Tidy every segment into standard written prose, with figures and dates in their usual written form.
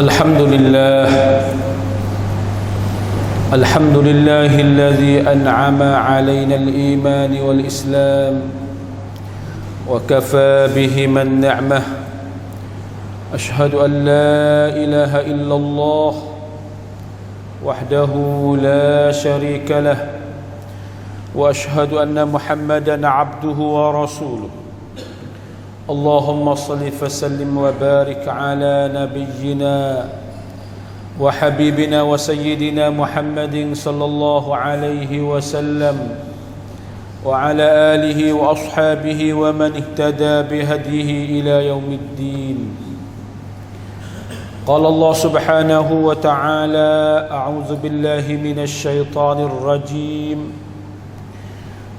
الحمد لله الحمد لله الذي أنعم علينا الإيمان والإسلام وكفى بهما النعمة. أشهد أن لا إله إلا الله وحده لا شريك له، وأشهد أن محمدا عبده ورسوله. اللهم صل وسلم وبارك على نبينا وحبيبنا وسيدنا محمد صلى الله عليه وسلم وعلى آله وأصحابه ومن اهتدى بهديه إلى يوم الدين. قال الله سبحانه وتعالى: أعوذ بالله من الشيطان الرجيم.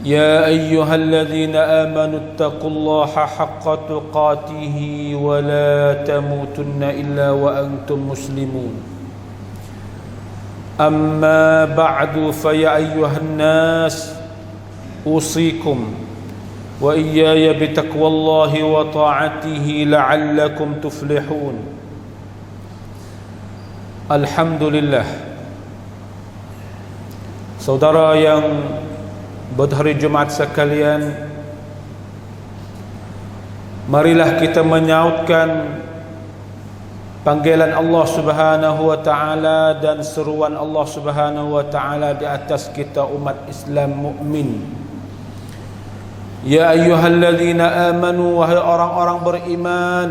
يا أيها الذين آمنوا اتقوا الله حق تقاته ولا تموتن إلا وأنتم مسلمون. أما بعد، فيا أيها الناس أوصيكم وإياي بتقوى الله وطاعته لعلكم تفلحون. Alhamdulillah, saudara yang berhari Jumaat sekalian, marilah kita menyautkan panggilan Allah Subhanahu wa taala dan seruan Allah Subhanahu wa taala di atas kita umat Islam mukmin. Ya ayyuhalladzina amanu, wahai orang-orang beriman.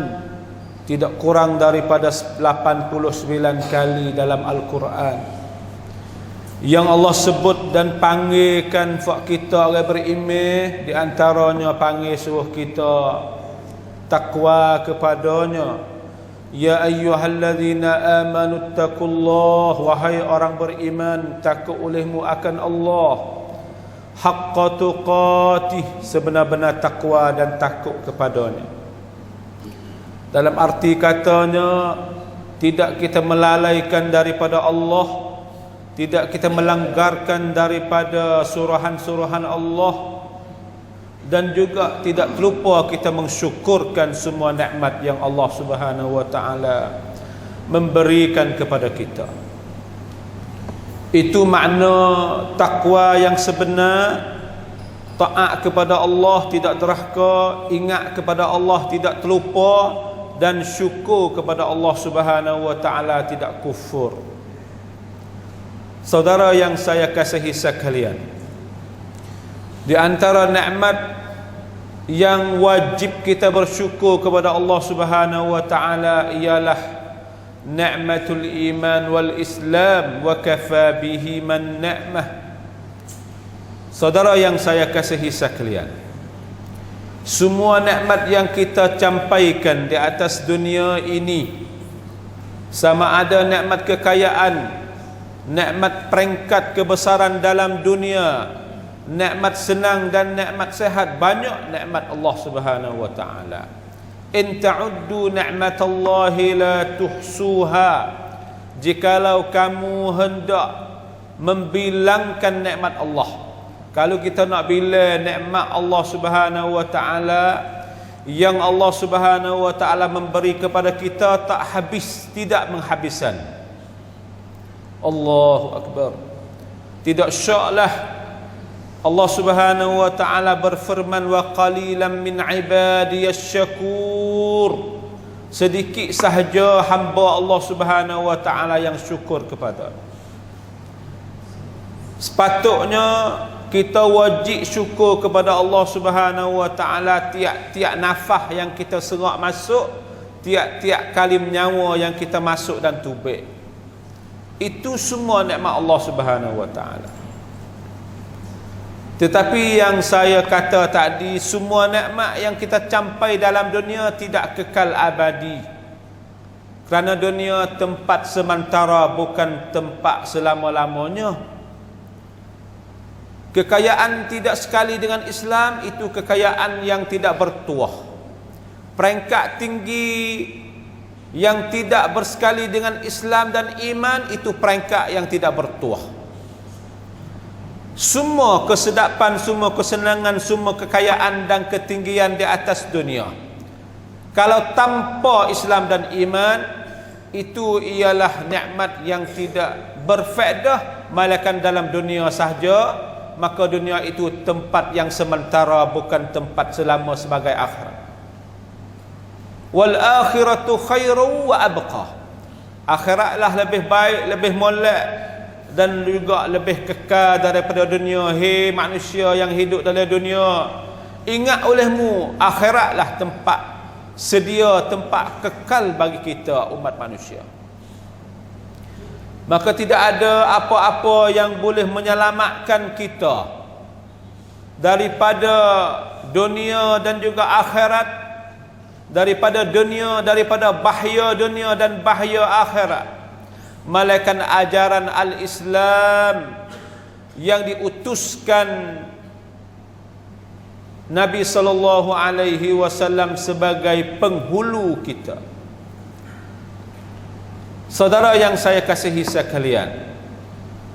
Tidak kurang daripada 89 kali dalam Al-Quran yang Allah sebut dan panggilkan kita orang beriman. Di antaranya panggil suruh kita takwa kepadanya. Ya ayyuhalladzina amanu taqullah, wahai orang beriman, takut olehmu akan Allah, haqqa tuqatih, sebenar-benar takwa dan takut kepadanya. Dalam arti katanya, tidak kita melalaikan daripada Allah, tidak kita melanggarkan daripada suruhan-suruhan Allah, dan juga tidak lupa kita mensyukurkan semua nikmat yang Allah Subhanahu wa taala memberikan kepada kita. Itu makna takwa yang sebenar. Taat kepada Allah, tidak derhaka, ingat kepada Allah, tidak terlupa, dan syukur kepada Allah Subhanahu wa taala, tidak kufur. Saudara yang saya kasihi sekalian, di antara nikmat yang wajib kita bersyukur kepada Allah Subhanahu wa taala ialah nikmatul iman wal Islam, wa kafa bihi man ni'mah. Saudara yang saya kasihi sekalian, semua nikmat yang kita campaikan di atas dunia ini, sama ada nikmat kekayaan, nikmat peringkat kebesaran dalam dunia, nikmat senang dan nikmat sehat, banyak nikmat Allah Subhanahu wa taala. In ta'uddu ni'matallahi la tuhsuha. Jikalau kamu hendak membilangkan nikmat Allah, kalau kita nak bila nikmat Allah Subhanahu wa taala yang Allah Subhanahu wa taala memberi kepada kita, tak habis, tidak menghabiskan. Allahu akbar. Tidak syaklah Allah Subhanahu wa taala berfirman, wa qalilan min ibadiyasy syakur. Sedikit sahaja hamba Allah Subhanahu wa taala yang syukur kepada. Sepatutnya kita wajib syukur kepada Allah Subhanahu wa taala tiap-tiap nafas yang kita serak masuk, tiap-tiap kali nyawa yang kita masuk dan tubik. Itu semua nikmat Allah Subhanahu wa taala. Tetapi yang saya kata tadi, semua nikmat yang kita capai dalam dunia tidak kekal abadi. Kerana dunia tempat sementara, bukan tempat selama-lamanya. Kekayaan tidak sekali dengan Islam itu kekayaan yang tidak bertuah. Peringkat tinggi yang tidak bersekali dengan Islam dan iman itu peringkat yang tidak bertuah. Semua kesedapan, semua kesenangan, semua kekayaan dan ketinggian di atas dunia, kalau tanpa Islam dan iman, itu ialah nikmat yang tidak berfaedah melainkan dalam dunia sahaja, maka dunia itu tempat yang sementara, bukan tempat selama sebagai akhirat. Wal akhiratu khairu wa abqa. Akhiratlah lebih baik, lebih molek dan juga lebih kekal daripada dunia. Hei manusia yang hidup dalam dunia, ingat olehmu, akhiratlah tempat sedia, tempat kekal bagi kita umat manusia. Maka tidak ada apa-apa yang boleh menyelamatkan kita daripada dunia dan juga akhirat, daripada dunia, daripada bahaya dunia dan bahaya akhirat, melainkan ajaran al-Islam yang diutuskan Nabi sallallahu alaihi wasallam sebagai penghulu kita. Saudara yang saya kasihi sekalian,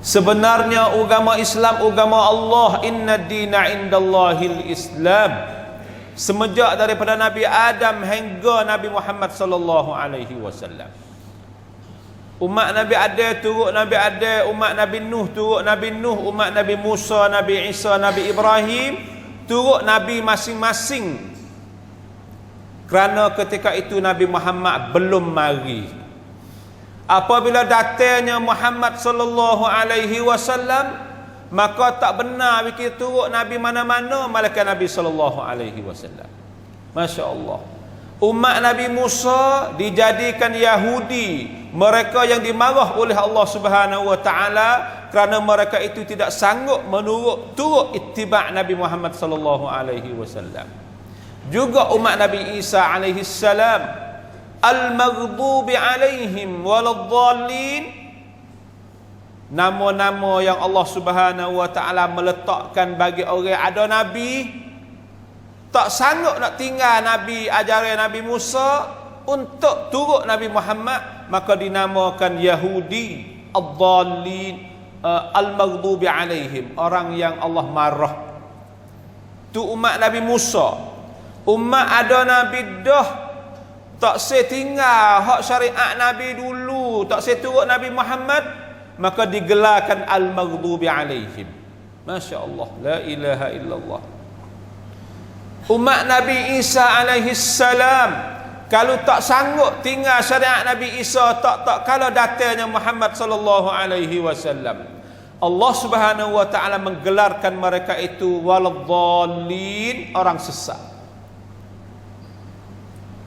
sebenarnya agama Islam agama Allah. Inna dina indallahil Islam. Semenjak daripada Nabi Adam hingga Nabi Muhammad sallallahu alaihi wasallam, umat Nabi Adam turut Nabi Adam, umat Nabi Nuh turut Nabi Nuh, umat Nabi Musa, Nabi Isa, Nabi Ibrahim turut Nabi masing-masing. Kerana ketika itu Nabi Muhammad belum mari. Apabila datangnya Muhammad sallallahu alaihi wasallam, maka tak benar kita turut Nabi mana-mana malaikat Nabi sallallahu alaihi wasallam. Masya-Allah. Umat Nabi Musa dijadikan Yahudi, mereka yang dimarah oleh Allah Subhanahu wa taala kerana mereka itu tidak sanggup menurut turut ittiba' Nabi Muhammad sallallahu alaihi wasallam. Juga umat Nabi Isa alaihi salam, al-maghdubi alaihim waladdallin, nama-nama yang Allah Subhanahu wa taala meletakkan bagi orang ada nabi, tak sanggup nak tinggal nabi ajaran Nabi Musa untuk turut Nabi Muhammad, maka dinamakan Yahudi, ad-dallin, al-maghdubi alaihim, orang yang Allah marah. Tu umat Nabi Musa. Umat ada nabi dah tak setinggal hak syariat Nabi dulu, tak seturut Nabi Muhammad, maka digelarkan al-maghdubi alaihim. Masya Allah, la ilaha illallah. Umat Nabi Isa alaihi salam, kalau tak sanggup tinggal syariat Nabi Isa, tak kalau datangnya Muhammad sallallahu alaihi wasallam, Allah Subhanahu wa taala menggelarkan mereka itu waladdallin, orang sesat.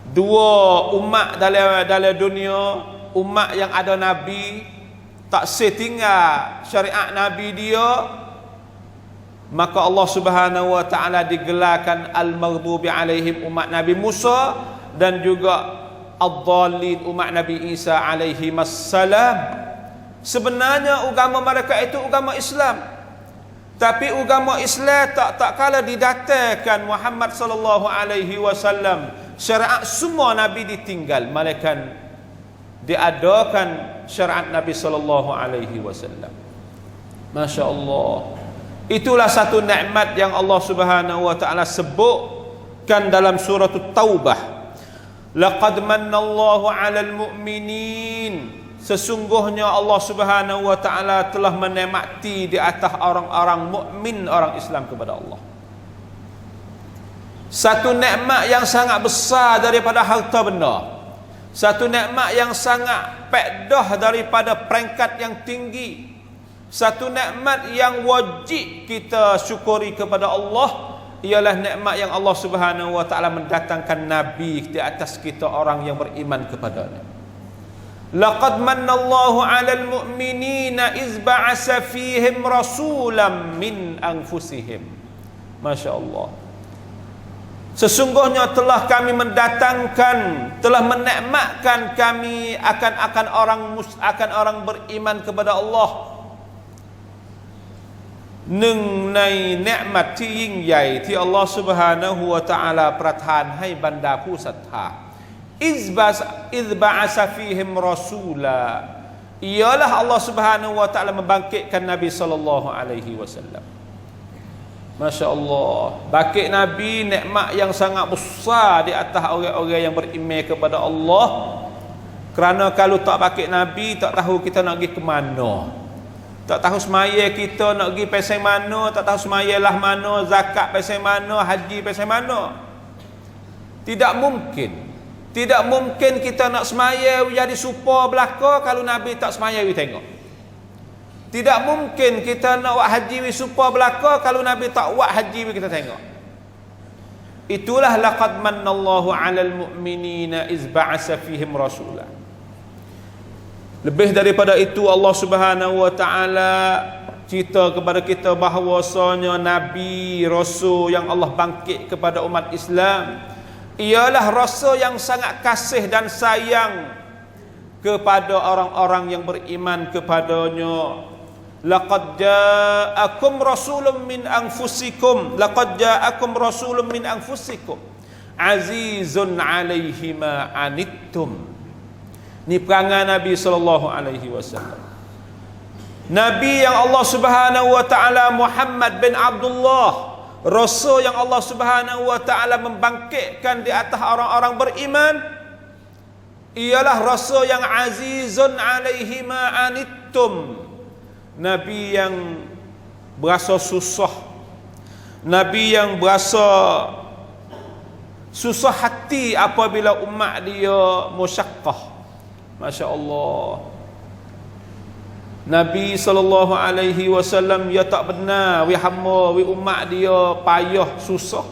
Dua umat dalam dunia, umat yang ada nabi tak setinggal syariat nabi dia, maka Allah Subhanahu wa taala digelarkan al-maghdubi alaihim, umat Nabi Musa, dan juga ad-dallin, umat Nabi Isa alaihi wassalam. Sebenarnya agama mereka itu agama Islam, tapi agama Islam tak kala didatangkan Muhammad sallallahu alaihi wasallam, syariat semua nabi ditinggal, malaikat diadakan syariat Nabi sallallahu alaihi wasallam. Masya-Allah. Itulah satu nikmat yang Allah Subhanahu wa taala sebutkan dalam surah At-Taubah. Laqad mannallahu 'alal mu'minin. Sesungguhnya Allah Subhanahu wa taala telah menikmati di atas orang-orang mukmin, orang Islam kepada Allah. Satu nikmat yang sangat besar daripada harta benda. Satu nikmat yang sangat pedah daripada peringkat yang tinggi. Satu nikmat yang wajib kita syukuri kepada Allah ialah nikmat yang Allah Subhanahu wa taala mendatangkan nabi di atas kita, orang yang beriman kepadanya. Laqad mannallahu 'alal mu'minina iz ba'asa fihim rasulan min anfusihim. Masya-Allah. Sesungguhnya telah kami mendatangkan, telah menikmatkan kami akan orang beriman kepada Allah nengในnikmatที่ยิ่งใหญ่ที่อัลลอฮฺ Subhanahu wa taala ประทานให้บรรดาผู้ศรัทธา إذ بعث فيهم رسولا، ialah Allah Subhanahu wa taala membangkitkan Nabi sallallahu alaihi wasallam. Masya-Allah, bangkit Nabi nikmat yang sangat besar di atas orang-orang yang beriman kepada Allah. Kerana kalau tak pakai Nabi, tak tahu kita nak pergi ke mana. Tak tahu semaya kita nak pergi pasal mana, tak tahu semaya lah mana, zakat pasal mana, haji pasal mana. Tidak mungkin. Tidak mungkin kita nak semaya jadi supa belaka kalau Nabi tak semaya we tengok. Tidak mungkin kita nak buat haji we supa belaka kalau Nabi tak buat haji we kita tengok. Itulah laqad mannallahu 'alal mu'minina iz ba'asa fihim rasulah. Lebih daripada itu Allah Subhanahu wa taala cerita kepada kita bahawasanya nabi rasul yang Allah bangkit kepada umat Islam ialah rasul yang sangat kasih dan sayang kepada orang-orang yang beriman kepadanya. Laqad ja'akum rasulun min anfusikum azizun 'alaihi ma anittum. Ni perangai Nabi sallallahu alaihi wasallam. Nabi yang Allah Subhanahu wa taala Muhammad bin Abdullah, rasul yang Allah Subhanahu wa taala membangkitkan di atas orang-orang beriman, ialah rasul yang azizun 'alaihi ma anittum. Nabi yang berasa susah, Nabi yang berasa susah hati apabila umat dia musyaqqah. Masya Allah. Nabi sallallahu alaihi wasallam dia tak benar wi hamba wi umat dia payah susah.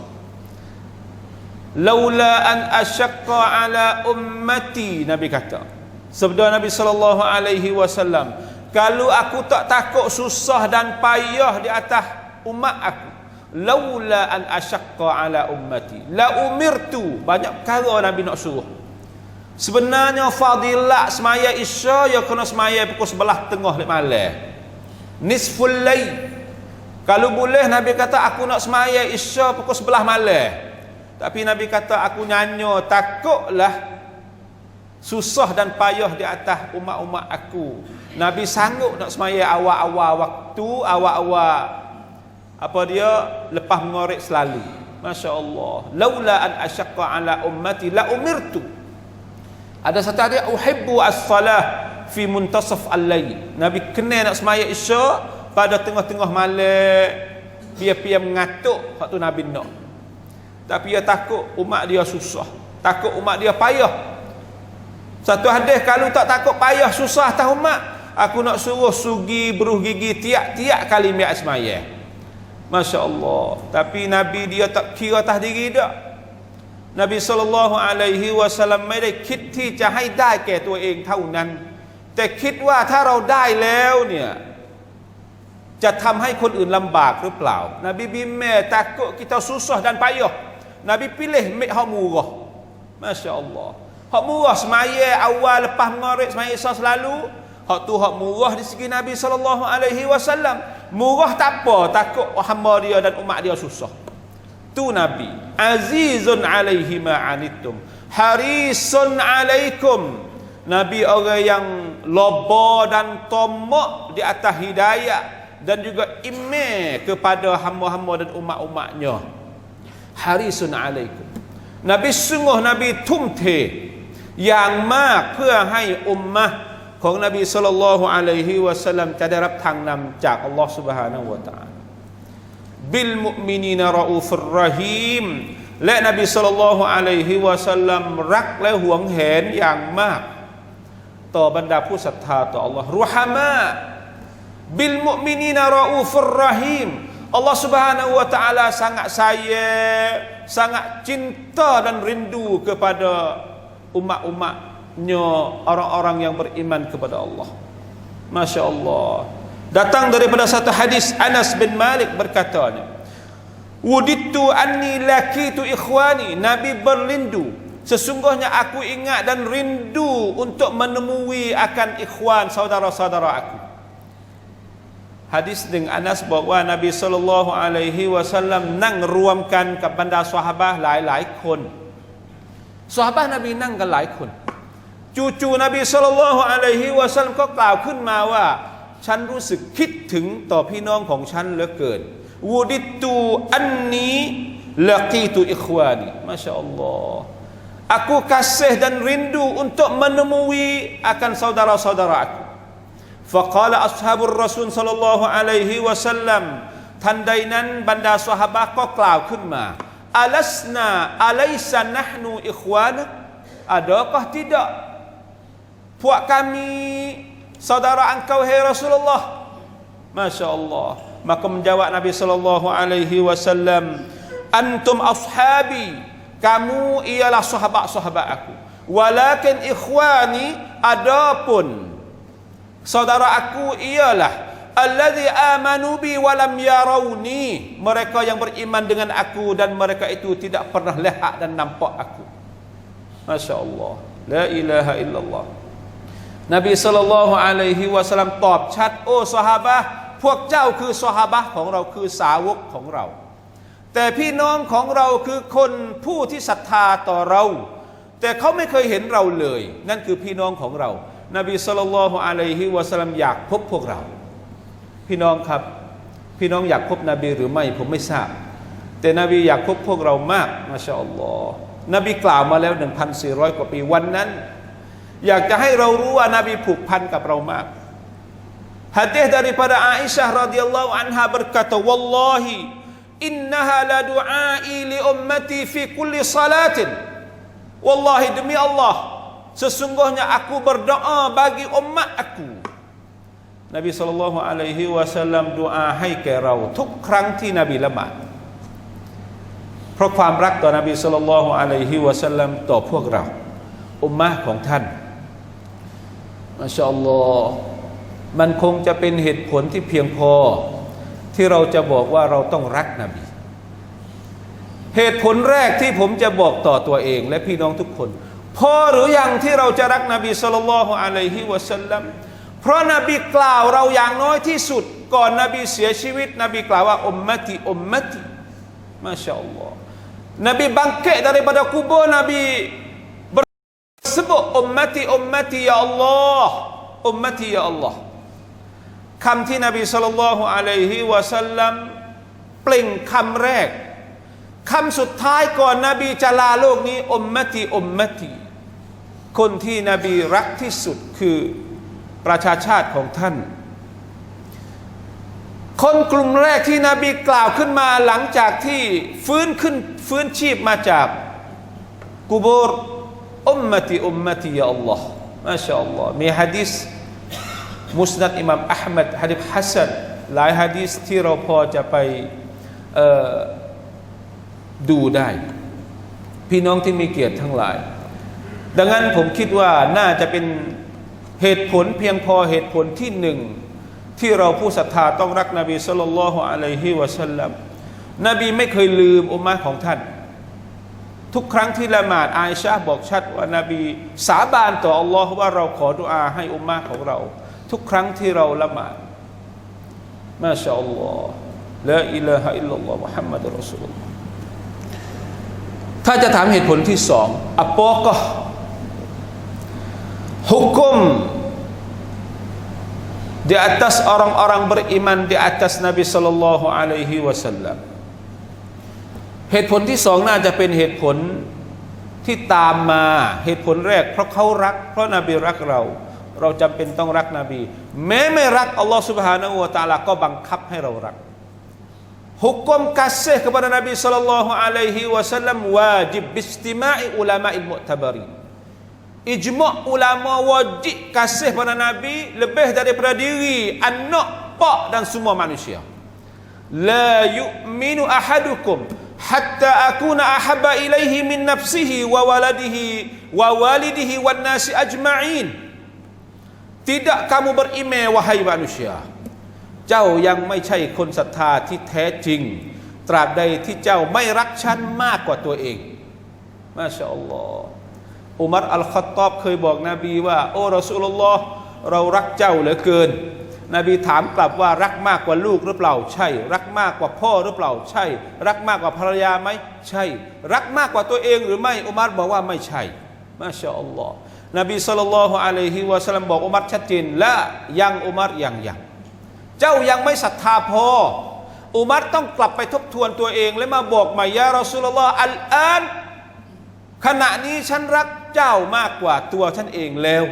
Laula an asyaqqa ala ummati, Nabi kata. Sabda Nabi sallallahu alaihi wasallam, kalau aku tak takut susah dan payah di atas umat aku, laula an asyaqqa ala ummati la umirtu. Banyak perkara Nabi nak suruh. Sebenarnya fadilat semaya Isya ya kena semaya pukul 11:30 malam. Nisful lail. Kalau boleh Nabi kata aku nak semaya Isya pukul 11 malam. Tapi Nabi kata aku nyanyo takutlah susah dan payah di atas umat-umat aku. Nabi sanggup nak semaya awal-awal waktu, awal-awal apa dia lepas mengorek selalu. Masya-Allah. Laula an asyaqqa ala ummati la umirtu. Ada satu hadis uhibbu as-salah fi muntasaf al-lail. Nabi kena nak semaya Isya pada tengah-tengah malam. Biar mengatuk waktu Nabi nak. Tapi dia takut umat dia susah, takut umat dia payah. Satu hadis kalau tak takut payah susah atas umat, aku nak suruh sugi beruh gigi tiap-tiap kali mi'at semaya. Masya-Allah. Tapi Nabi dia tak kira atas diri dah. Nabi sallallahu alaihi wasallam ไม่ได้คิดที่จะให้ได้แก่ตัวเองเท่านั้นแต่คิดว่าถ้าเราได้แล้วเนี่ยจะทำให้คนอื่นลำบากหรือเปล่า Nabi bimbang takut kita susah dan payah. Nabi pilih hak murah. Masya-Allah. Hak murah semaya awal lepas maghrib semaya Isya selalu, hak tu hak murah di segi Nabi sallallahu alaihi wasallam. Murah tak apa, takut hamba dia dan umat dia susah. Tu Nabi azizun 'alaihi ma anittum harisun 'alaikum. Nabi orang yang loba dan tamak di atas hidayah dan juga iman kepada hamba-hamba dan umat-umatnya. Harisun 'alaikum. Nabi sungguh Nabi tumte yang mากเพื่อให้อุมมะห์ของนบีศ็อลลัลลอฮุอะลัยฮิวะซัลลัมจะได้รับทางนำจากอัลลอฮฺ Subhanahu wa taala. Bil mu'minina raufur rahim. และนบีศ็อลลัลลอฮุอะลัยฮิวะซัลลัมรักและหวงแหนอย่างมากต่อบรรดาผู้ศรัทธาต่ออัลลอฮ์รุฮามะ bil mu'minina raufur rahim. Allah Subhanahu wa taala sangat sayang, sangat cinta dan rindu kepada umat-umatnya, orang-orang yang beriman kepada Allah. Masya Allah. Datang daripada satu hadis Anas bin Malik berkatanya, wuditu anni lakitu ikhwani. Nabi berlindu, sesungguhnya aku ingat dan rindu untuk menemui akan ikhwan, saudara-saudara aku. Hadis dengan Anas bahawa Nabi sallallahu alaihi wasallam nang rwamkan kepada sahabat หลายๆคน sahabat Nabi นั่งกันหลายคนจู่ๆ Nabi sallallahu alaihi wasallam ก็กล่าวขึ้นมาว่าฉันรู้สึกคิดถึงต่อพี่น้องของฉันเหลือเกินวูดิตูอันนี้ลากีตุอิควานีมาชาอัลลอฮ์ Aku kasih dan rindu untuk menemui akan saudara-saudara aku. Faqala ashabur Rasul sallallahu alaihi wasallam,ทันใดนั้นบรรดาซอฮาบะห์ก็กล่าวขึ้นมาอาลัสนาอะลัยซะนะห์นูอิควานะ adakah tidak puak kami saudara engkau hai Rasulullah. Masya Allah. Maka menjawab Nabi sallallahu alaihi wasallam, antum ashabi, kamu ialah sahabat-sahabat aku, walakin ikhwani, adapun saudara aku ialah alladzi amanu bi wa lam yarawni, mereka yang beriman dengan aku dan mereka itu tidak pernah lihat dan nampak aku. Masya Allah, la ilaha illallah. Nabi sallallahu alaihi wasallam ตอบชัดโอ้ซอฮาบะห์พวกเจ้าคือซอฮาบะห์ของเราคือสาวกของเราแต่พี่น้องของเราคือคนผู้ที่ศรัทธาต่อเราแต่เขาไม่เคยเห็นเราเลยนั่นคือพี่น้องของเรานบีศ็อลลัลลอฮุอะลัยฮิวะซัลลัมอยากพบพวกเราพี่น้องครับพี่น้องอยากพบนบีหรือไม่ผมไม่ทราบแต่นบีอยากพบพวกเรามากมาชาอัลลอฮ์นบีกล่าวมาแล้ว 1,400 กว่าปีวันนั้นอยากจะให้เรารู้ว่านบีผูกพันกับเรามากหะดีษ daripada Aisyah radhiyallahu anha berkata wallahi innaha la du'ai li ummati fi kulli salatin, wallahi demi Allah sesungguhnya aku berdoa bagi umat aku. Nabi sallallahu alaihi wasallam doaให้แก่เราทุกครั้งที่นบีละหมาดเพราะความรักต่อนบีศ็อลลัลลอฮุอะลัยฮิวะซัลลัมต่อพวกเราอุมมะห์ของท่านมาชาอัลลอฮ์มันคงจะเป็นเหตุผลที่เพียงพอที่เราจะบอกว่าเราต้องรักนบีเหตุผลแรกที่ผมจะบอกต่อตัวเองและพี่น้องทุกคนพอหรือยังที่เราจะรักนบีศ็อลลัลลอฮุอะลัยฮิวะซัลลัมเพราะนบีกล่าวเราอย่างน้อยที่สุดก่อนนบีเสียชีวิตนบีกล่าวว่าอุมมะติอุมมะติมาชาอัลลอฮ์นบีbangkit daripada kubur Nabi bersebut ummati ummati ya Allah ummati ya Allah คำที่นบีศ็อลลัลลอฮุอะลัยฮิวะซัลลัมเปล่งคำแรกคำสุดท้ายก่อนนบีจะลาโลกนี้อุมมะติอุมมะติคนที่นบีรักที่สุดคือประชาชาติของท่านคนกลุ่มแรกที่นบีกล่าวขึ้นมาหลังจากที่ฟื้นชีพมาจากกุโบร์อุมมะติอุมมะติยาอัลลอฮ์มาชาอัลลอฮ์มีหะดีษมุสนัดอิหม่ามอะห์มัดหะดีษฮัสซันหลายหะดีษที่เราพอจะไปดูได้พี่น้องที่มีเกียรติทั้งหลายดังนั้นผมคิดว่าน่าจะเป็นเหตุผลเพียงพอเหตุผลที่หนึ่งที่เราผู้ศรัทธาต้องรักนบีศ็อลลัลลอฮุอะลัยฮิวะซัลลัมนบีไม่เคยลืมอุมมะห์ของท่านทุกครั้งที่ละหมาดอาอิชะห์บอกชัดว่านบีสาบานต่ออัลลอฮ์ว่าเราขอดุอาให้อุมมะห์ของเราทุกครั้งที่เราละหมาดมาชาอัลลอฮ์ลาอิลาฮะอิลลัลลอฮ์มุฮัมมัดุรรอซูลุลลอฮ์ถ้าจะถามเหตุผลที่สองapakah hukum di atas orang-orang beriman di atas Nabi sallallahu alaihi wasallam เหตุผลที่สองน่าจะเป็นเหตุผลที่ตามมาเหตุผลแรกเพราะเขารักเพราะนบีรักเราจำเป็นต้องรักนบีแม้ไม่รักอัลลอฮฺ Subhanahu wa Taala ก็บังคับให้เรารักhukum kasih kepada Nabi sallallahu alaihi wasallam wajib biistima'i ulama'il mu'tabarin ijma' ulama wajib kasih pada Nabi lebih daripada diri anak pak dan semua manusia la yu'minu ahadukum hatta akuna ahabba ilaihi min nafsihi wa walidihi wan nasi ajma'in tidak kamu beriman wahai manusiaเจ้ายังไม่ใช่คนศรัทธาที่แท้จริงตราบใดที่เจ้าไม่รักฉันมากกว่าตัวเองมาชาอัลลอฮ์อุมัรอัลค็อฏฏอบเคยบอกนบีว่าโอ้รอซูลุลลอฮ์เรารักเจ้าเหลือเกินนบีถามกลับว่ารักมากกว่าลูกหรือเปล่าใช่รักมากกว่าพ่อหรือเปล่าใช่รักมากกว่าภรรยาไหมใช่รักมากกว่าตัวเองหรือไม่อุมัรบอกว่าไม่ใช่มาชาอัลลอฮ์นบีศ็อลลัลลอฮุอะลัยฮิวะซัลลัมบอกอุมัรชัดเจนละยังอุมัรยังเจ้ายังไม่ศรัทธาพออุมัรต้องกลับไปทบทวนตัวเองและมาบอกใหม่ยารอซูลุลลอฮ์อัลอาน ขณะนี้ฉันรักเจ้ามากกว่าตัวฉันเองแล้ว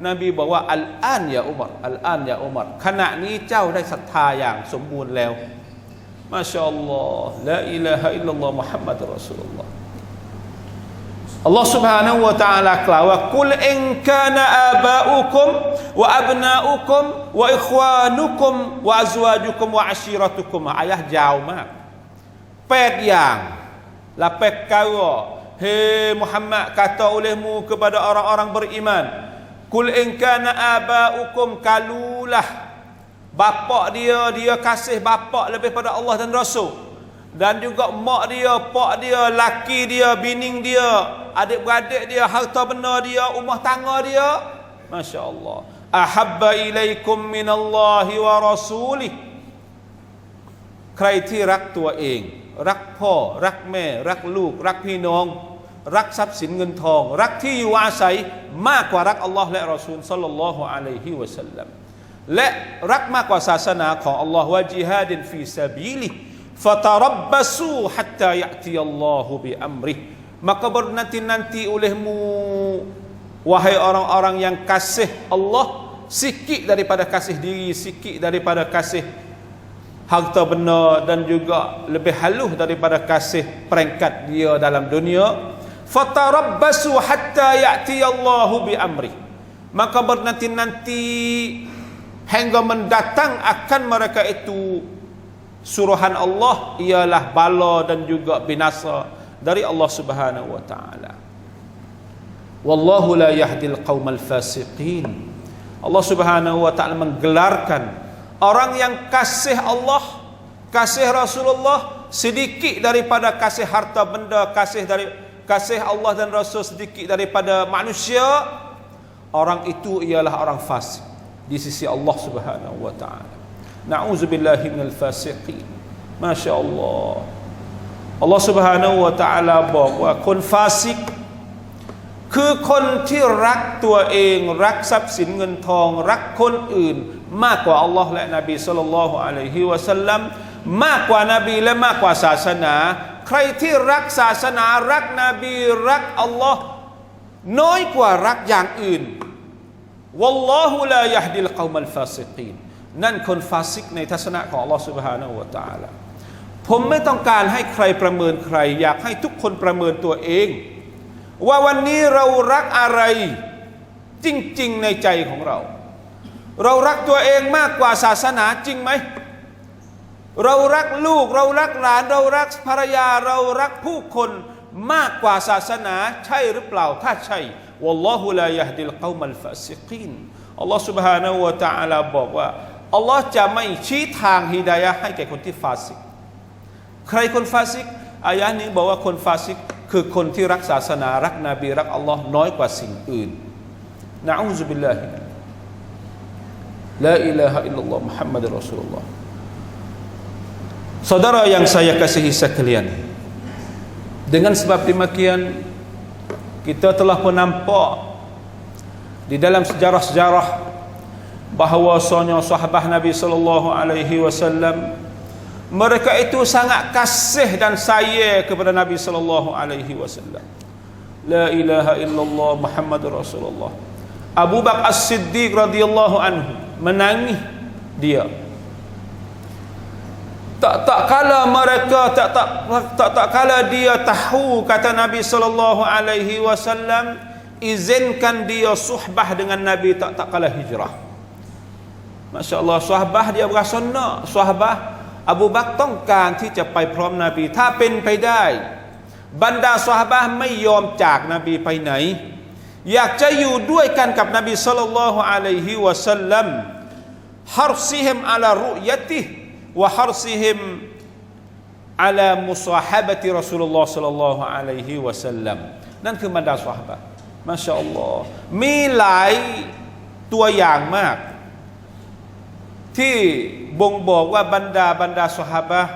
นบีบอกว่าอัลอานยาอุมัรอัลอานยาอุมัรขณะนี้เจ้าได้ศรัทธาอย่างสมบูรณ์แล้วมาชาอัลลอฮ์ลาอิลาฮะอิลลัลลอฮ์มุฮัมมัดรอซูลุลลอฮ์อัลลอฮ์ سبحانه และ تعالى กล่าวว่ากุลอินกานะอาบาอุคุมวะอับนาอุคุมวะอิควานุคุมวะอัซวาจุคุมวะอัชีรตุคุมอายะห์ยาวมาก8อย่างla perkara hei Muhammad kata olehmu kepada orang-orang beriman kul in kana abaukum kalulah bapak dia kasih bapak lebih pada Allah dan Rasul dan juga mak dia, pak dia, laki dia, bining dia, adik-beradik dia, harta benda dia, rumah tangga dia, masya-Allah ahabba ilaikum minallahi wa rasulih ใครที่รักตัวเองรักพ่อรักแม่รักลูกรักพี่น้องรักทรัพย์สินเงินทองรักที่อยู่อาศัยมากกว่ารักอัลลอฮ์และรอซูลศ็อลลัลลอฮุอะลัยฮิวะซัลลัมและรักมากกว่าศาสนาของอัลลอฮ์วะจิฮาดินฟีซาบีลิฟะตะรับบัซูฮัตตายะติยัลลอฮุบิอัมริmaka bernanti-nanti olehmu wahai orang-orang yang kasih Allah sikit daripada kasih diri sikit daripada kasih harta benda dan juga lebih halus daripada kasih peringkat dia dalam dunia fatarabbasu hatta ya'tiyallahu bi amri maka bernanti-nanti hingga mendatang akan mereka itu suruhan Allah ialah bala dan juga binasa dari Allah Subhanahu wa taala wallahu la yahdil qaumal fasiqin Allah Subhanahu wa taala menggelarkan orang yang kasih Allah, kasih Rasulullah sedikit daripada kasih harta benda, kasih Allah dan Rasul sedikit daripada manusia, orang itu ialah orang fasik di sisi Allah Subhanahu wa taala. Na'udzubillahi minal fasiqin. Masya-Allah. Allah Subhanahu wa taalaบอกว่าคนฟาซิกคือคนที่รักตัวเองรักทรัพย์สินเงินทองรักคนอื่นมากกว่าอัลลอฮ์และนบีศ็อลลัลลอฮุอะลัยฮิวะซัลลัมมากกว่านบีและมากกว่าศาสนาใครที่รักศาสนารักนบีรักอัลลอฮ์น้อยกว่ารักอย่างอื่นวัลลอฮุลายะฮดิลกอมัลฟาซิกีนนั่นคนฟาซิกในทัศนะของอัลลอฮ์ซุบฮานะฮูวะตะอาลาผมไม่ต้องการให้ใครประเมินใครอยากให้ทุกคนประเมินตัวเองว่าวันนี้เรารักอะไรจริงๆในใจของเรารักตัวเองมากกว่าศาสนาจริงไหมเรารักลูกเรารักหลานเรารักภรรยาเรารักผู้คนมากกว่าศาสนาใช่หรือเปล่าถ้าใช่วัลลอฮุลายะฮดิลกอมัลฟาซิกีนอัลลอฮฺ سبحانه และ تعالى บอกว่าอัลลอฮ์จะไม่ชี้ทางฮิดายะห์ให้แก่คนที่ฟาซิกใครคนฟาซิกอายะห์นี้บอกว่าคนฟาซิกคือคนที่รักศาสนารักนบีรักอัลลอฮ์น้อยกว่าสิ่งอื่นนะอูซุบิลลาฮิla ilaha illallah Muhammad Rasulullah saudara yang saya kasihi sekalian dengan sebab demikian kita telah pun nampak di dalam sejarah-sejarah bahawasanya sahabat Nabi sallallahu alaihi wasallam mereka itu sangat kasih dan sayang kepada Nabi sallallahu alaihi wasallam la ilaha illallah Muhammad Rasulullah Abu Bakar As-Siddiq radhiyallahu anhu menangis dia tak kala mereka tak kala dia tahu kata Nabi sallallahu alaihi wasallam izinkan dia suhbah dengan Nabi tak kala hijrah masya-Allah suhbah dia berasa nak suhbah Abu Bakar ต้องการที่จะไปพร้อมนบีถ้าเป็นไปได้บรรดาซอฮาบะห์ไม่ยอมจากนบีไปไหนอยากจะอยู่ด้วยกันกับนบีศ็อลลัลลอฮุอะลัยฮิวะซัลลัมharsihem ala ru'yatih wa harsihem ala musahabati Rasulullah sallallahu alaihi wasallam นั่นคือบรรดาซอฮาบะห์มาชาอัลลอฮ์มีหลายตัวอย่างมากที่บ่งบอกว่าบรรดาซอฮาบะห์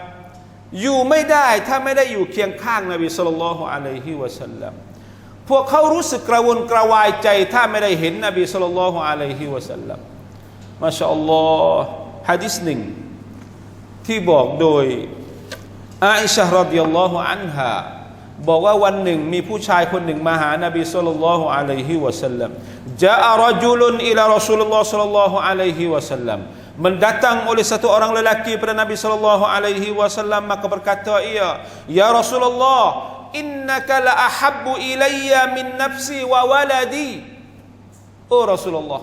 อยู่ไม่ได้ถ้าไม่ได้อยู่เคียงข้างนบีศ็อลลัลลอฮุอะลัยฮิวะซัลลัมพวกเขารู้สึกกระวนกระวายใจถ้าไม่ได้เห็นนบีศ็อลลัลลอฮุอะลัยฮิวะซัลลัมมาชาอัลลอฮ์หะดีษหนึ่งที่บอกโดยอาอิชะฮ์รอฎิยัลลอฮุอันฮา บอกว่าวันหนึ่งมีผู้ชายคนหนึ่งมาหานบีศ็อลลัลลอฮุอะลัยฮิวะซัลลัมจาอะรจุลุนอิลารัสูลุลลอฮ์ศ็อลลัลลอฮุอะลัยฮิวะซัลลัมmendatang oleh satu orang lelaki kepada Nabi sallallahu alaihi wasallam maka berkata ia ya Rasulullah innaka la ahabbu ilayya min nafsi wa waladi oh Rasulullah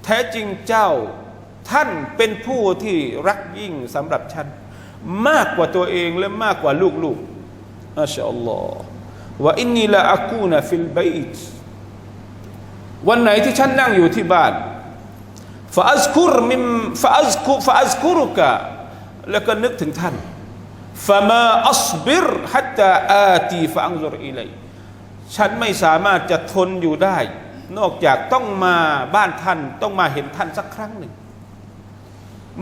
แท้จริงเจ้าท่านเป็นผู้ที่รักยิ่งสำหรับฉันมากกว่าตัวเองและมากกว่าลูกๆมาชาอัลลอฮ์ว่าอินนีละอากูนะฟิลบัยต์วันไหนที่ฉันนั่งอยู่ที่บ้านฟาอัซกุรุกะแล้วก็นึกถึงท่านฟามาอัศบิรฮัตตาอาตีฟะอังซุรอิลัยฉันไม่สามารถจะทนอยู่ได้นอกจากต้องมาบ้านท่านต้องมาเห็นท่านสักครั้งหนึ่ง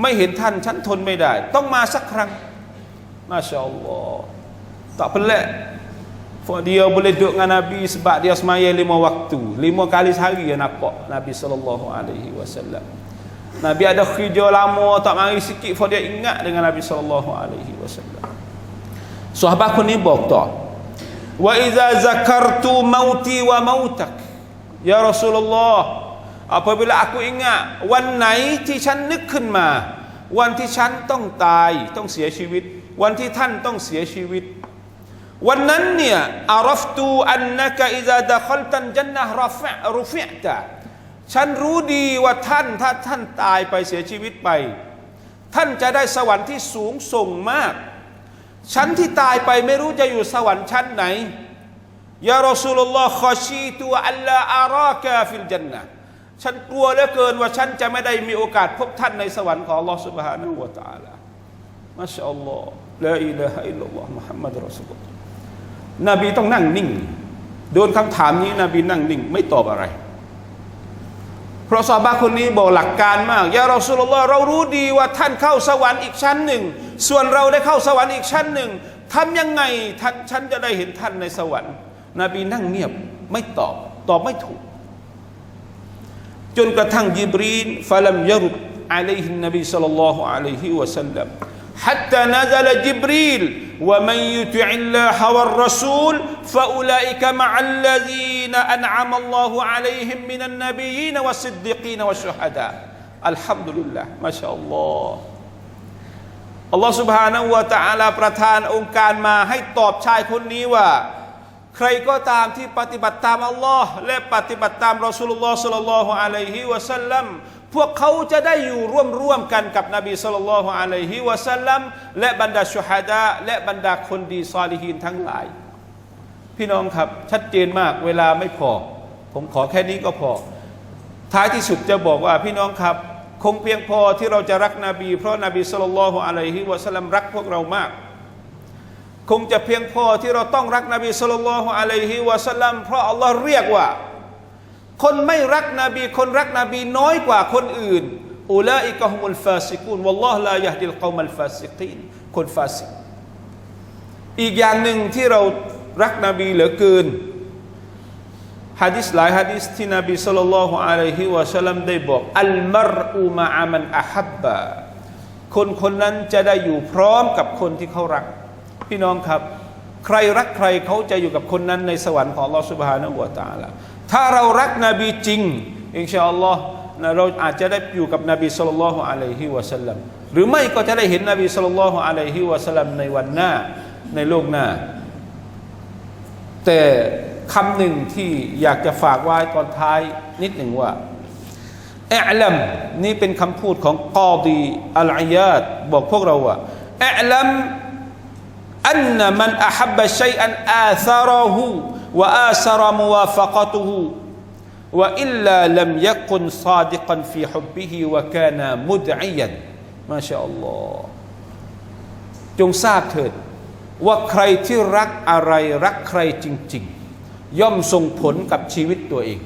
ไม่เห็นท่านฉันทนไม่ได้ต้องมาสักครั้งมาชาอัลลอฮ์tak pelik dia boleh duduk dengan Nabi sebab dia semaya 5 waktu 5 kali sehari dia nampak Nabi sallallahu alaihi wasallam. Nabi ada kerja lama tak mari sikit dia ingat dengan Nabi sallallahu alaihi wasallam. Sahabatคนนี้บอกต่อ Wa idza zakartu mauti wa mautak ya Rasulullah apabila aku ingat วันไหนที่ฉันนึกขึ้นมาวันที่ฉันต้องตายต้องเสียชีวิตวันที่ท่านต้องเสียชีวิตวันนั้นเนี่ยอารัฟตูอันนะกะอิซาดะคัลตันญันนะฮ์รุฟิอ์ตะฉันรู้ดีว่าท่านถ้าท่านตายไปเสียชีวิตไปท่านจะได้สวรรค์ที่สูงส่งมากฉันที่ตายไปไม่รู้จะอยู่สวรรค์ชั้นไหนยารอซูลุลลอฮ์คอชีตุอัลลาอารากะฟิลญันนะห์ฉันกลัวเหลือเกินว่าฉันจะไม่ได้มีโอกาสพบท่านในสวรรค์ของอัลลอฮ์ซุบฮานะฮูวะตะอาลามาชาอัลลอฮ์ลาอิลาฮะอิลลัลลอฮ์มุฮัมมัดรอซูลุลลอฮ์นบีต้องนั่งนิ่งโดนคำถามนี้นบีนั่งนิ่งไม่ตอบอะไรเพราะซอฮาบะห์คนนี้บอกหลักการมากยารอซูลุลลอฮ์เรารู้ดีว่าท่านเข้าสวรรค์อีกชั้นหนึ่งส่วนเราได้เข้าสวรรค์อีกชั้นหนึ่งทำยังไงฉันจะได้เห็นท่านในสวรรค์นบีนั่งเงียบไม่ตอบไม่ถูกจนกระทั่งญิบรีลฟะลัมยะรุดอะลัยฮินนบีศ็อลลัลลอฮุอะลัยฮิวะซัลลัมحتى نزل جبريل ومن يطع الله والرسول فأولئك مع الذين أنعم الله عليهم من النبيين والصديقين والشهداء الحمد لله ما شاء الله อัลลอฮฺ سبحانه และ تعالى ประทานองค์การมาให้ตอบชายคนนี้ว่าใครก็ตามที่ปฏิบัติตามอัลลอฮ์และปฏิบัติตามรอซูลุลลอฮ์ศ็อลลัลลอฮุอะลัยฮิวะซัลลัมพวกเขาจะได้อยู่ร่วมกันกับนบีศ็อลลัลลอฮุอะลัยฮิวะซัลลัมและบรรดาชุฮะดาและบรรดาคนดีซอลิฮีนทั้งหลายพี่น้องครับชัดเจนมากเวลาไม่พอผมขอแค่นี้ก็พอท้ายที่สุดจะบอกว่าพี่น้องครับคงเพียงพอที่เราจะรักนบีเพราะนบีศ็อลลัลลอฮุอะลัยฮิวะซัลลัมรักพวกเรามากคงจะเพียงพอที่เราต้องรักนบีศ็อลลัลลอฮุอะลัยฮิวะซัลลัมเพราะอัลลอฮ์เรียกว่าคนไม่รักนบีคนรักนบีน้อยกว่าคนอื่นอูลาอิกะฮุมุลฟาซิกูนวัลลอฮ์ลายะฮดิลกอมัลฟาซิกีนคนฟาซิกอีกอย่างหนึ่งที่เรารักนบีเหลือเกินหะดีษหลายหะดีษที่นบีศ็อลลัลลอฮุอะลัยฮิวะซัลลัมได้บอกอัลมัรอูมะอะมันอะฮับบะคนนั้นจะได้อยู่พร้อมกับคนที่เขารักพี่น้องครับใครรักใครเขาจะอยู่กับคนนั้นในสวรรค์ของอัลลอฮฺซุบฮานะฮูวะตะอาลาถ้าเรารักนบีจริงอินชาอัลลอฮ์เราอาจจะได้อยู่กับนบีศ็อลลัลลอฮุอะลัยฮิวะซัลลัมหรือไม่ก็จะได้เห็นนบีศ็อลลัลลอฮุอะลัยฮิวะซัลลัมในวันหน้าในโลกหน้าแต่คำหนึ่งที่อยากจะฝากไว้ตอนท้ายนิดหนึ่งว่าอิอลัมนี่เป็นคำพูดของกอดีอัลอียาดบอกพวกเราว่าอิอลัมอันนะมันอะฮับบะชัยอันอาซาระฮูวะอาซาระมุวาฟะกะตุฮูวะอิลลาลัมยะกุนซาดิกันฟีฮุบบิฮิวะกานะมุดอิยันมาชาอัลลอฮ์จงทราบเถิดว่าใครที่รักอะไรรักใครจริงๆย่อมส่งผลกับชีวิตตัวเอง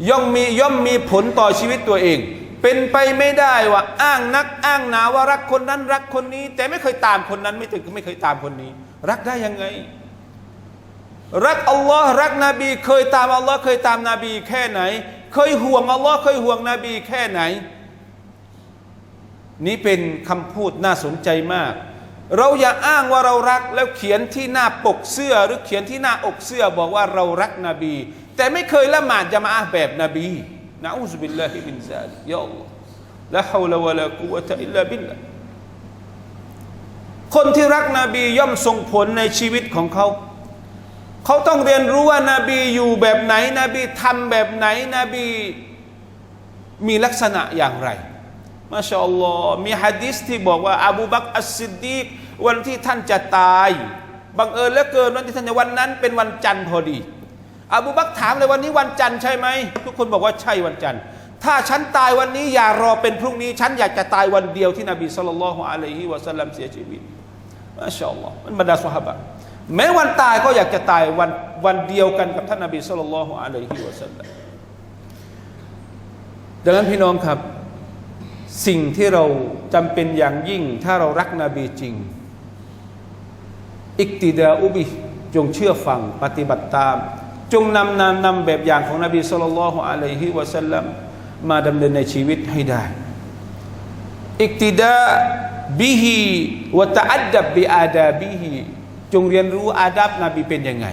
ย่อมมีผลต่อชีวิตตัวเองเป็นไปไม่ได้ว่าอ้างนักอ้างหนาว่ารักคนนั้นรักคนนี้แต่ไม่เคยตามคนนั้นไม่เคยตามคนนี้รักได้ยังไงรักอัลลอฮ์รักนบีเคยตามอัลลอฮ์เคยตามนบีแค่ไหนเคยห่วงอัลลอฮ์เคยห่วงนบีแค่ไหนนี่เป็นคำพูดน่าสนใจมาก เราอย่าอ้างว่าเรารักแล้วเขียนที่หน้าปกเสื้อหรือเขียนที่หน้าอกเสื้อบอกว่าเรารักนบีแต่ไม่เคยละหมาดญะมาอะห์แบบนบีนะอูซุบิลลาฮิมินซาลิกยาอัลลอฮ์ลาฮาวละวะลากุวะตะอิลลาบิลลาห์คนที่รักนบีย่อมส่งผลในชีวิตของเขาต้องเรียนรู้ว่านบีอยู่แบบไหนนบีทำแบบไหนนบีมีลักษณะอย่างไรมาชาอัลลอฮ์มีหะดีษที่บอกว่าอบูบักรอัสซิดดีกวันที่ท่านจะตายบังเอิญเหลือเกินวันที่ท่านวันนั้นเป็นวันจันทร์พอดีอบูบักรถามเลยวันนี้วันจันทร์ใช่ไหมทุกคนบอกว่าใช่วันจันทร์ถ้าฉันตายวันนี้อย่ารอเป็นพรุ่งนี้ฉันอยากจะตายวันเดียวที่นบีศ็อลลัลลอฮุอะลัยฮิวะซัลลัมเสียชีวิตมาชาอัลลอฮ์มันบรรดาซอฮาบะห์แม้วันตายก็อยากจะตายวันเดียวกันกับท่านนบีศ็อลลัลลอฮุอะลัยฮิวะซัลลัมดังนั้นพี่น้องครับสิ่งที่เราจำเป็นอย่างยิ่งถ้าเรารักนบีจริงอิกติดาอุบิจงเชื่อฟังปฏิบัติตามจงนำแบบอย่างของนบีศ็อลลัลลอฮุอะลัยฮิวะซัลลัมมาดำเนินในชีวิตให้ได้อิกติดาบิฮิวะตะอัดดับบิอาดาบิฮิจงเรียนรู้อาดับนบีเป็นยังไง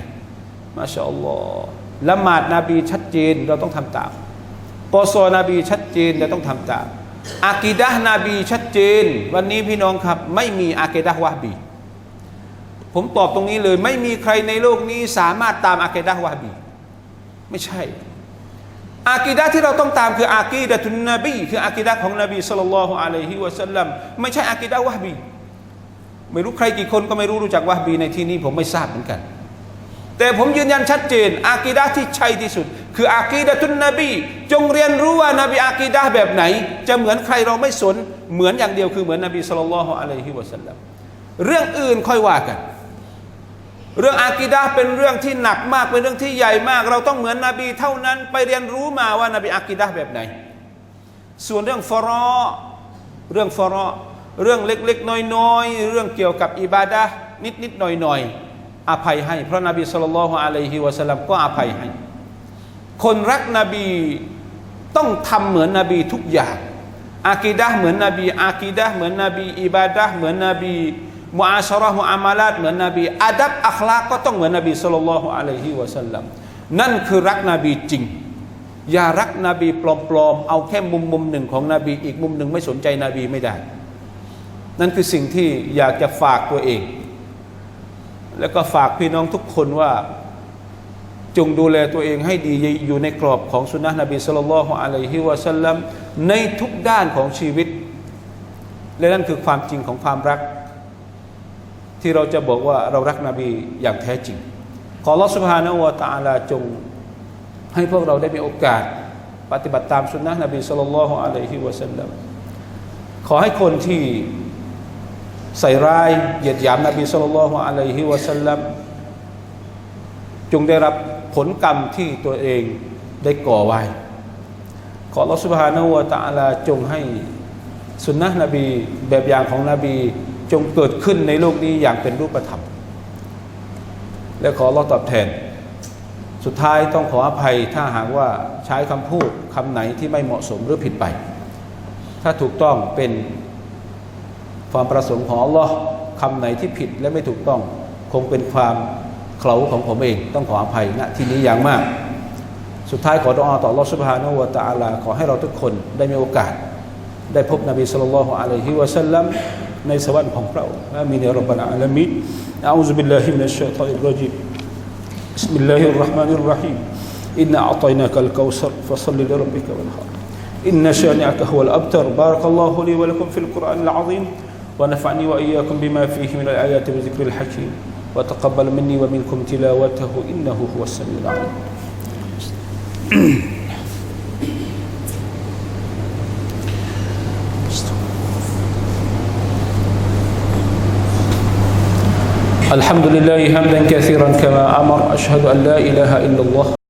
มาชาอัลลอฮ์ละหมาดนบีชัดเจนเราต้องทำตามปอซอนบีชัดเจนเราต้องทำตามอากีดะห์นบีชัดเจนวันนี้พี่น้องครับไม่มีอากีดะห์วะฮบีผมตอบตรงนี้เลยไม่มีใครในโลกนี้สามารถตามอากีดะห์วะฮบีไม่ใช่อากีดะห์ที่เราต้องตามคืออากีดะตุนนบีคืออากีดะห์ของนบีศ็อลลัลลอฮุอะลัยฮิวะซัลลัมไม่ใช่อากีดะห์วะฮบีไม่รู้ใครกี่คนก็ไม่รู้จักวะฮบีในที่นี้ผมไม่ทราบเหมือนกันแต่ผมยืนยันชัดเจนอากีดะห์ที่ใช่ที่สุดคืออากีดะตุนนบีจงเรียนรู้ว่านบีอากีดะห์แบบไหนจะเหมือนใครเราไม่สนเหมือนอย่างเดียวคือเหมือนนบีศ็อลลัลลอฮุอะลัยฮิวะซัลลัมเรื่องอื่นค่อยว่ากันเรื่องอากีดะห์เป็นเรื่องที่หนักมากเป็นเรื่องที่ใหญ่มากเราต้องเหมือนนบีเท่านั้นไปเรียนรู้มาว่านบีอากีดะห์แบบไหนส่วนเรื่องฟารอเรื่องเล็กๆน้อยๆเรื่องเกี่ยวกับอิบาดะห์นิดๆหน่อยๆอภัยให้เพราะนบีศ็อลลัลลอฮุอะลัยฮิวะซัลลัมก็อภัยให้คนรักนบีต้องทำเหมือนนบีทุกอย่างอากีดะห์เหมือนนบีอากีดะห์เหมือนนบีอิบาดะห์เหมือนนบีมุอาชะเราะห์มุอามาลาตเหมือนนบีอาดับอัคลากก็ต้องเหมือนนบีศ็อลลัลลอฮุอะลัยฮิวะซัลลัมนั่นคือรักนบีจริงอย่ารักนบีปลอมๆเอาแค่มุมหนึ่งของนบีอีกมุมหนึ่งไม่สนใจนบีไม่ได้นั่นคือสิ่งที่อยากจะฝากตัวเองแล้วก็ฝากพี่น้องทุกคนว่าจงดูแลตัวเองให้ดีอยู่ในกรอบของสุนนะนบีศ็อลลัลลอฮุอะลัยฮิวะซัลลัมในทุกด้านของชีวิตและนั่นคือความจริงของความรักที่เราจะบอกว่าเรารักนบีอย่างแท้จริงขออัลเลาะห์ซุบฮานะฮูวะตะอาลาจงให้พวกเราได้มีโอกาสปฏิบัติตามสุนนะนบีศ็อลลัลลอฮุอะลัยฮิวะซัลลัมขอให้คนที่ใส่ร้ายเหยียดหยามนบีศ็อลลัลลอฮุอะลัยฮิวะซัลลัมจงได้รับผลกรรมที่ตัวเองได้ก่อไว้ขออัลเลาะห์ซุบฮานะฮูวะตะอาลาจงให้สุนนะนบีแบบอย่างของนบีจงเกิดขึ้นในโลกนี้อย่างเป็นรูปธรรมและขออัลเลาะห์ตอบแทนสุดท้ายต้องขออภัยถ้าหากว่าใช้คำพูดคำไหนที่ไม่เหมาะสมหรือผิดไปถ้าถูกต้องเป็นความประสงค์ของอัลเลาะห์คำไหนที่ผิดและไม่ถูกต้องคงเป็นความเขลาของผมเองต้องขออภัยณที่นี้อย่างมากสุดท้ายขอดุอาต่ออัลเลาะห์ซุบฮานะฮูวะตะอาลาขอให้เราทุกคนได้มีโอกาสได้พบนบีศ็อลลัลลอฮุอะลัยฮิวะซัลลัมในสวรรค์ของพระองค์อามีนยาร็อบบะลอาละมีนอะอูซุบิลลาฮิมินัชชัยฏอนิรเราะญีมบิสมิลลาฮิรเราะห์มานิรเราะฮีมอินนาอะฏอยนากัลกาวซัรฟะศ็ลลิลิร็อบบิกะวันฮาร์อินนาชานิอะกะฮุวัลอับตัรบารักัลลอฮุลีวะละกุมฟิลกุรอานิลอะซีมวะนะฟะอะนีวะอียากุมบิมาฟีฮิมินัลอายาติวะซิกริลฮะกีมوتقبل مني ومنكم تلاوته إنه هو السميع العليم الحمد لله حمدا كثيرا كما أمر أشهد أن لا إله إلا الله